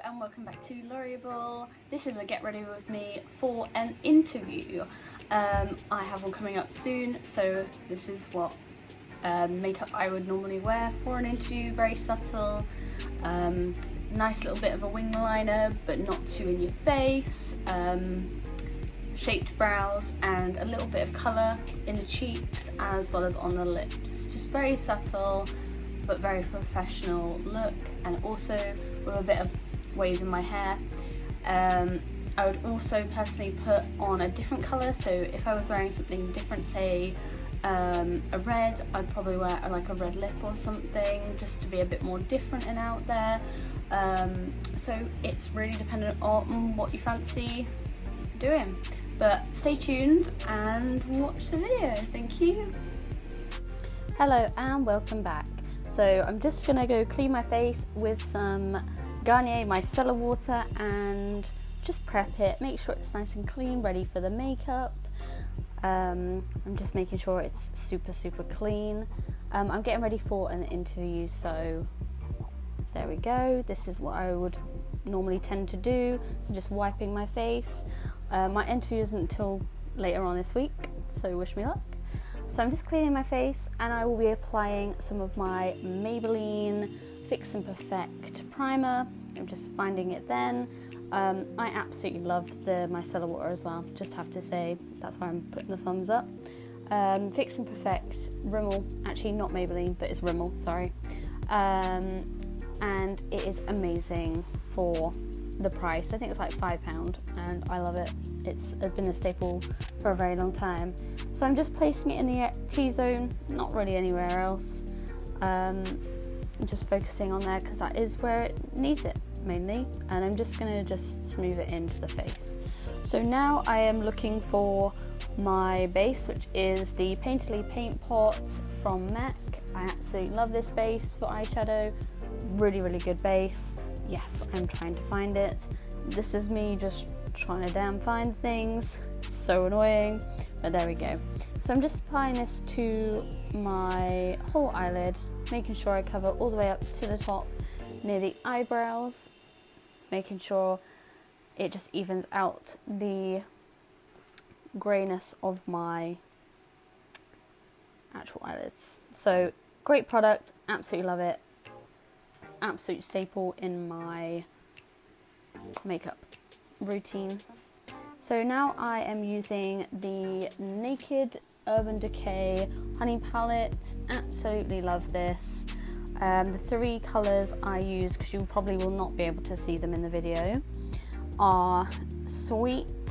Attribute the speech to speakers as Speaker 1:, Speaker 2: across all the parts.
Speaker 1: and welcome back to Loriable. This is a get ready with me for an interview. I have one coming up soon, so this is what makeup I would normally wear for an interview. Very subtle, nice little bit of a wing liner but not too in your face, shaped brows and a little bit of colour in the cheeks as well as on the lips. Just very subtle but very professional look, and also with a bit of wave in my hair. I would also personally put on a different colour, so if I was wearing something different, say a red, I'd probably wear like a red lip or something, just to be a bit more different and out there. So it's really dependent on what you fancy doing. But stay tuned and watch the video. Thank you. Hello and welcome back. So I'm just gonna go clean my face with some Garnier micellar water and just prep it, make sure it's nice and clean, ready for the makeup. I'm just making sure it's super clean. I'm getting ready for an interview, so there we go. This is what I would normally tend to do, so just wiping my face. My interview isn't until later on this week, so wish me luck. So I'm just cleaning my face and I will be applying some of my Maybelline Fix and Perfect primer. I'm just finding it then. I absolutely love the micellar water as well, just have to say, that's why I'm putting the thumbs up. Fix and Perfect Rimmel, actually not Maybelline, but it's Rimmel, sorry. And it is amazing for the price. I think it's like £5 and I love it. It's been a staple for a very long time. So I'm just placing it in the T-zone, not really anywhere else. Just focusing on there because that is where it needs it mainly, and I'm just going to smooth it into the face. So now I am looking for my base, which is the Painterly Paint Pot from MAC. I absolutely love this base for eyeshadow. Really good base. Yes, I'm trying to find it. This is me just trying to damn find things. It's so annoying, but there we go. So I'm just applying this to my whole eyelid, making sure I cover all the way up to the top near the eyebrows, making sure it just evens out the greyness of my actual eyelids. So great product, absolutely love it. Absolute staple in my makeup routine. So now I am using the Naked Urban Decay Honey Palette. Absolutely love this. The three colours I use, because you probably will not be able to see them in the video, are Sweet,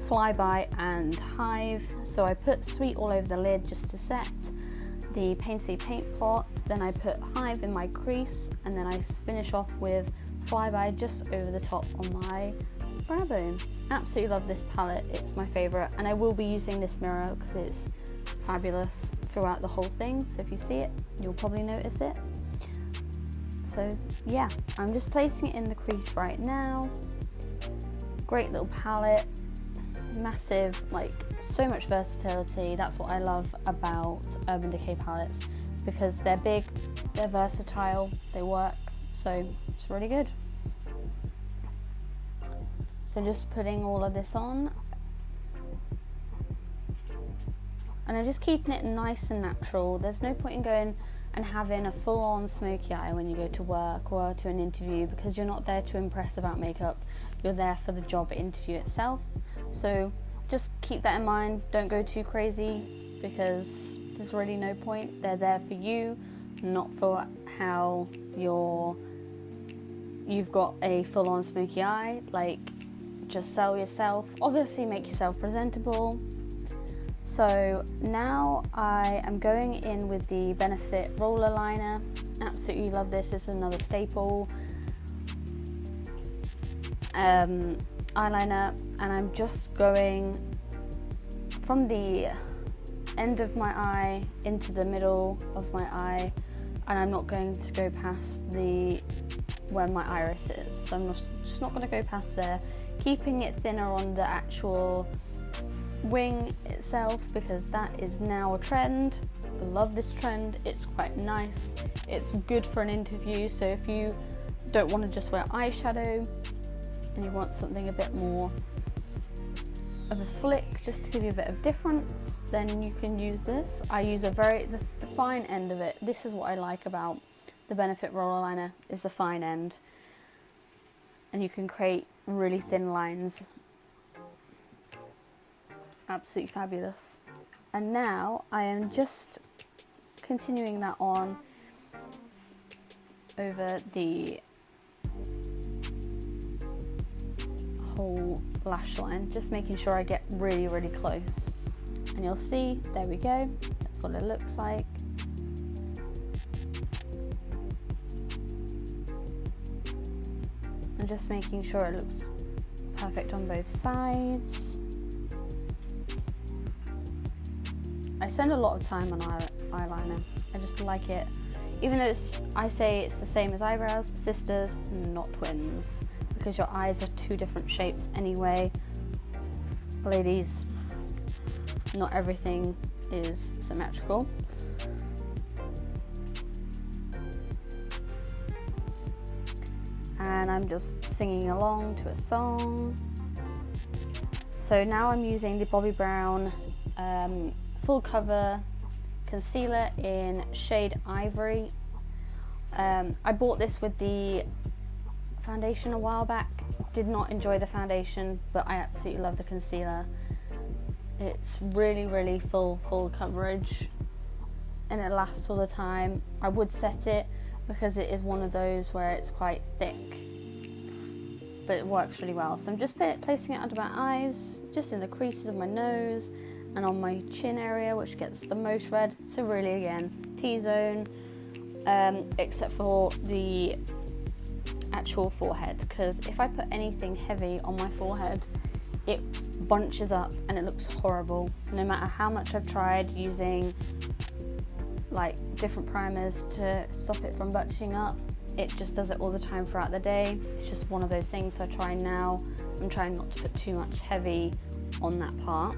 Speaker 1: Flyby and Hive. So I put Sweet all over the lid just to set the Painterly Paint Pot, then I put Hive in my crease, and then I finish off with Flyby just over the top on my brow bone. Absolutely love this palette, it's my favourite, and I will be using this mirror because it's fabulous throughout the whole thing, so if you see it you'll probably notice it. So yeah, I'm just placing it in the crease right now. Great little palette, massive, like so much versatility. That's what I love about Urban Decay palettes, because they're big, they're versatile, they work, so it's really good. So just putting all of this on, and I'm just keeping it nice and natural. There's no point in going and having a full-on smoky eye when you go to work or to an interview, because you're not there to impress about makeup, you're there for the job interview itself. So just keep that in mind, don't go too crazy, because there's really no point. They're there for you, not for how you've got a full-on smoky eye. Like, just sell yourself, obviously make yourself presentable. So now I am going in with the Benefit roller liner. Absolutely love this, this is another staple eyeliner, and I'm just going from the end of my eye into the middle of my eye, and I'm not going to go past where my iris is, so I'm just not going to go past there, keeping it thinner on the actual wing itself, because that is now a trend. I love this trend, it's quite nice, it's good for an interview. So if you don't want to just wear eyeshadow and you want something a bit more of a flick just to give you a bit of difference, then you can use this. I use the fine end of it. This is what I like about the Benefit roller liner, is the fine end, and you can create really thin lines. Absolutely fabulous. And now I am just continuing that on over the whole lash line, just making sure I get really, really close. And you'll see, there we go, that's what it looks like. And just making sure it looks perfect on both sides. I spend a lot of time on eyeliner. I just like it. Even though I say it's the same as eyebrows, sisters, not twins. Because your eyes are two different shapes anyway. Ladies, not everything is symmetrical. And I'm just singing along to a song. So now I'm using the Bobbi Brown full cover concealer in shade Ivory. I bought this with the foundation a while back. Did not enjoy the foundation, but I absolutely love the concealer. It's really, really full coverage, and it lasts all the time. I would set it because it is one of those where it's quite thick, but it works really well. So I'm just placing it under my eyes, just in the creases of my nose and on my chin area, which gets the most red. So really, again, T-zone, except for the actual forehead, because if I put anything heavy on my forehead, it bunches up and it looks horrible. No matter how much I've tried using like different primers to stop it from bunching up, it just does it all the time throughout the day. It's just one of those things. So I'm trying not to put too much heavy on that part.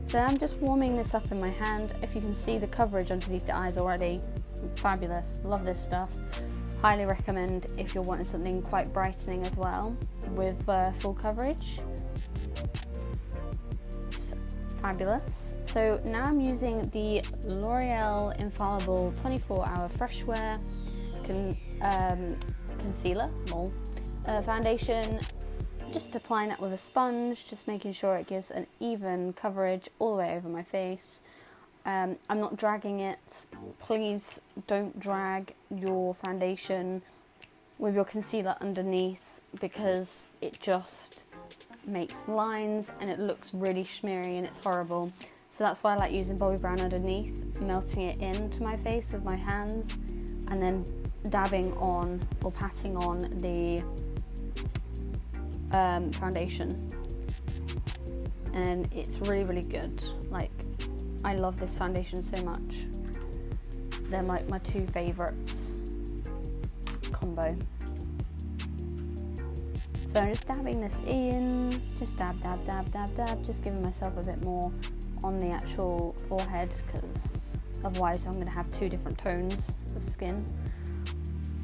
Speaker 1: So I'm just warming this up in my hand. If you can see the coverage underneath the eyes already, fabulous. Love this stuff. Highly recommend if you're wanting something quite brightening as well with full coverage. It's fabulous. So now I'm using the L'Oreal Infallible 24-Hour Fresh Wear concealer, foundation. Just applying that with a sponge, just making sure it gives an even coverage all the way over my face. I'm not dragging it. Please don't drag your foundation with your concealer underneath, because it just makes lines and it looks really smeary and it's horrible. So that's why I like using Bobbi Brown underneath, melting it into my face with my hands and then dabbing on or patting on the foundation, and it's really, really good. Like, I love this foundation so much. They're like my two favourites combo. So I'm just dabbing this in, just dab, just giving myself a bit more on the actual forehead, because otherwise I'm going to have two different tones of skin,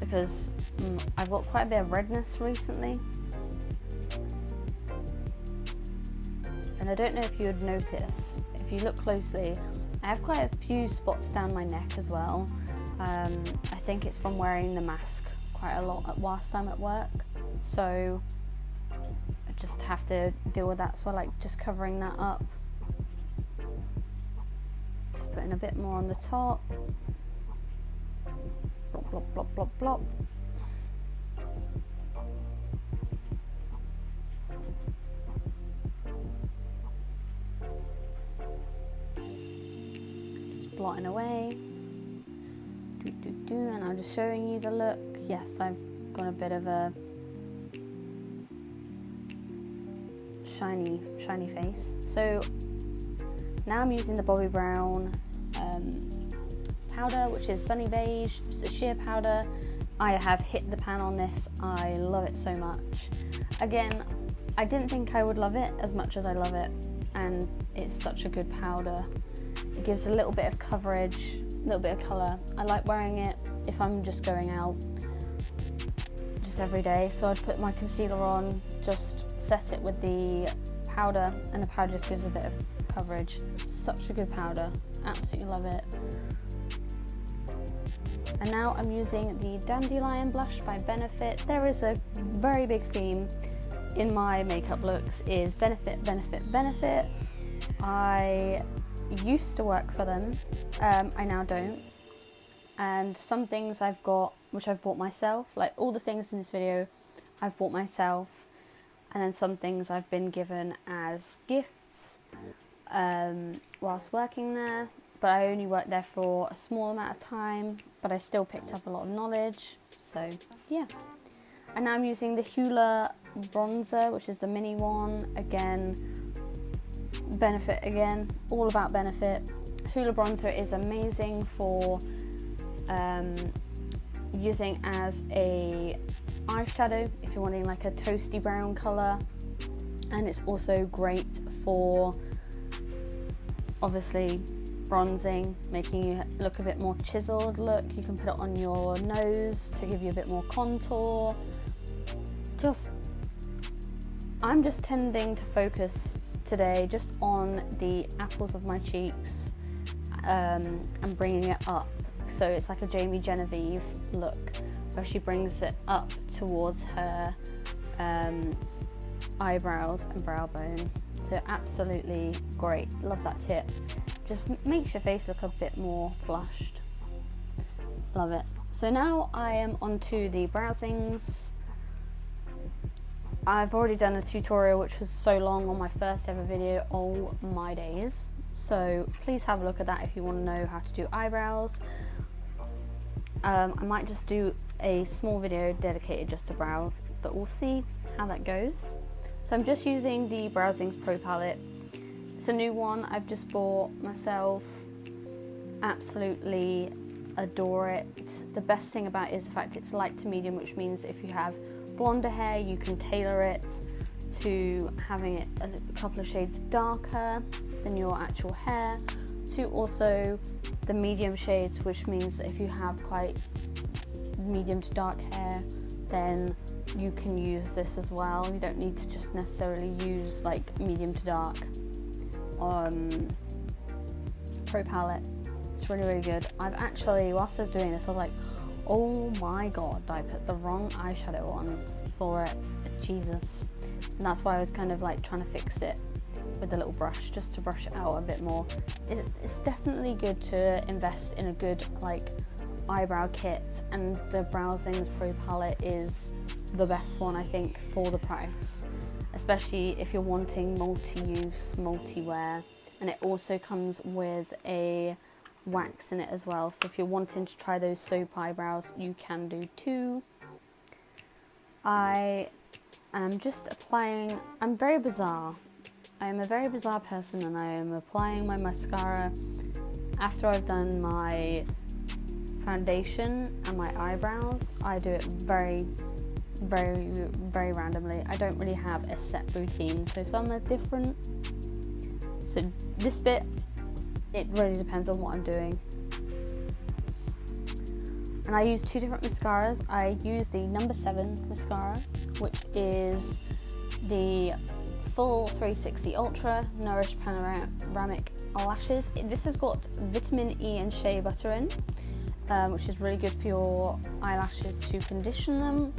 Speaker 1: because I've got quite a bit of redness recently. And I don't know if you would notice, if you look closely, I have quite a few spots down my neck as well. I think it's from wearing the mask quite a lot whilst I'm at work. So I just have to deal with that. So I like just covering that up. Just putting a bit more on the top. Blop, blop, blop, blop, blop. Blotting away, and I'm just showing you the look. Yes, I've got a bit of a shiny face. So now I'm using the Bobbi Brown powder, which is Sunny Beige. It's a sheer powder. I have hit the pan on this. I love it so much. Again, I didn't think I would love it as much as I love it, and it's such a good powder. It gives a little bit of coverage, a little bit of colour. I like wearing it if I'm just going out, just this every day, so I'd put my concealer on, just set it with the powder, and the powder just gives a bit of coverage. Such a good powder, absolutely love it. And now I'm using the Dandelion blush by Benefit. There is a very big theme in my makeup looks, is Benefit, Benefit, Benefit. I used to work for them, I now don't. And some things I've got, which I've bought myself, like all the things in this video, I've bought myself. And then some things I've been given as gifts whilst working there. But I only worked there for a small amount of time, but I still picked up a lot of knowledge, so yeah. And now I'm using the Hoola bronzer, which is the mini one. Again, Benefit again, all about Benefit. Hoola bronzer is amazing for using as a eyeshadow if you're wanting like a toasty brown colour, and it's also great for obviously bronzing, making you look a bit more chiseled look. You can put it on your nose to give you a bit more contour. I'm just tending to focus today just on the apples of my cheeks and bringing it up, so it's like a Jamie Genevieve look where she brings it up towards her eyebrows and brow bone. So absolutely great, love that tip. Just makes your face look a bit more flushed. Love it. So now I am onto the Browzings. I've already done a tutorial which was so long on my first ever video, oh my days. So please have a look at that if you want to know how to do eyebrows. I might just do a small video dedicated just to brows, but we'll see how that goes. So I'm just using the Browzings Pro Palette. It's a new one I've just bought myself. Absolutely adore it. The best thing about it is the fact it's light to medium, which means if you have blonder hair, you can tailor it to having it a couple of shades darker than your actual hair, to also the medium shades, which means that if you have quite medium to dark hair, then you can use this as well. You don't need to just necessarily use like medium to dark Pro Palette. It's really, really good. I've actually, whilst I was doing this, I was like, oh my god, I put the wrong eyeshadow on for it, Jesus. And that's why I was kind of like trying to fix it with the little brush, just to brush it out a bit more. It's definitely good to invest in a good like eyebrow kit, and the Browzings Pro Palette is the best one I think for the price, especially if you're wanting multi-use, multi-wear. And it also comes with a wax in it as well, so if you're wanting to try those soap eyebrows, you can do too. I am just applying, I'm very bizarre. I am a very bizarre person, and I am applying my mascara after I've done my foundation and my eyebrows. I do it very, very, very randomly. I don't really have a set routine, so some are different. So this bit, it really depends on what I'm doing. And I use two different mascaras. I use the number 7 mascara, which is the full 360 Ultra Nourish Panoramic Lashes. This has got vitamin E and shea butter in, which is really good for your eyelashes to condition them.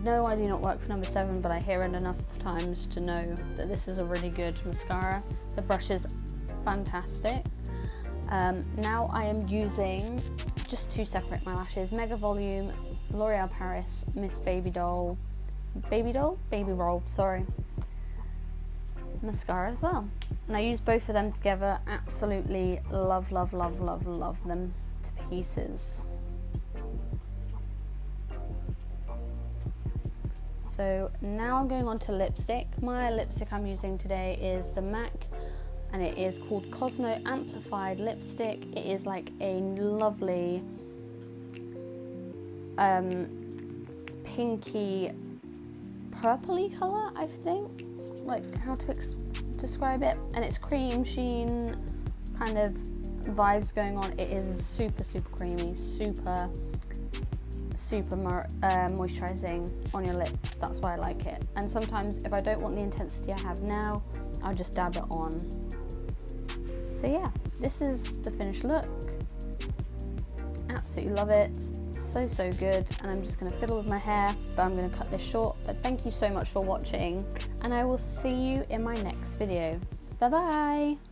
Speaker 1: No, I do not work for number 7, but I hear it enough times to know that this is a really good mascara. The brush is fantastic. Now I am using, just to separate my lashes, Mega Volume, L'Oreal Paris, Miss Baby Roll, sorry, mascara as well. And I use both of them together. Absolutely love, love, love, love, love them to pieces. So now I'm going on to lipstick. My lipstick I'm using today is the MAC, and it is called Cosmo Amplified Lipstick. It is like a lovely pinky purpley colour, I think, like how to describe it. And it's cream sheen kind of vibes going on. It is super, super creamy, super, super moisturising on your lips. That's why I like it. And sometimes if I don't want the intensity I have now, I'll just dab it on. So yeah, this is the finished look. Absolutely love it. So good. And I'm just going to fiddle with my hair, but I'm going to cut this short. But thank you so much for watching, and I will see you in my next video. Bye bye.